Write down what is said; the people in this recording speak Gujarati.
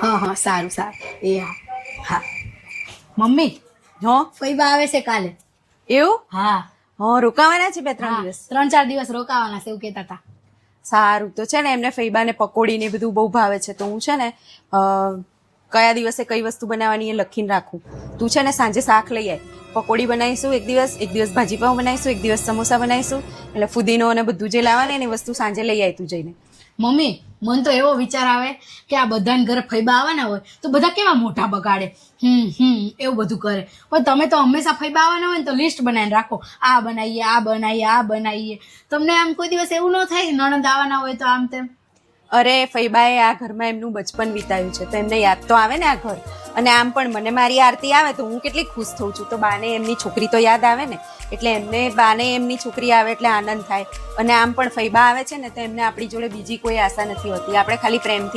હા હા સારું સારું એ હા હા મમ્મી હો ફઈબા આવે છે કાલે. એવું? હા હા રોકાવાના છે 2-3 હા દિવસ. 3-4 દિવસ રોકાવાના છે એવું કહેતા હતા. સારું તો છે ને એમને ફઈબાને પકોડી ને બધું બહુ ભાવે છે તો હું છે ને કયા દિવસે કઈ વસ્તુ બનાવવાની એ લખીને રાખું. તું છે ને સાંજે શાક લઈ આય. પકોડી બનાવીશું એક દિવસ ભાજી પાઉં બનાવીશું, એક દિવસ સમોસા બનાવીશું. એટલે ફુદીનો અને બધું જે લાવવાનું ને એ વસ્તુ સાંજે લઈ આય તું જઈને. મમ્મી મને તો એવો વિચાર આવે કે આ બધાને ઘરે ફઈબા આવવાના હોય તો બધા કેવા મોઢા બગાડે એવું બધું કરે. પણ તમે તો હંમેશા ફઈબા આવવાના હોય ને તો લિસ્ટ બનાવીને રાખો, આ બનાવીએ આ બનાવીએ આ બનાવીએ. તમને આમ કોઈ દિવસ એવું ન થાય નણંદ આવવાના હોય તો આમ તેમ? અરે ફઈબાએ આ ઘરમાં એમનું બચપન વિતાવ્યું છે તો એમને યાદ તો આવે ને આ ઘર. અને આમ પણ મને મારી આરતી આવે તો હું કેટલી ખુશ થઉં છું. તો બાને એમની છોકરી તો યાદ આવે ને એટલે એમને બાને એમની છોકરી આવે એટલે આનંદ થાય. અને આમ પણ ફઈબા આવે છે ને તો એમને આપણી જોડે બીજી કોઈ આશા નથી હોતી. આપણે ખાલી પ્રેમથી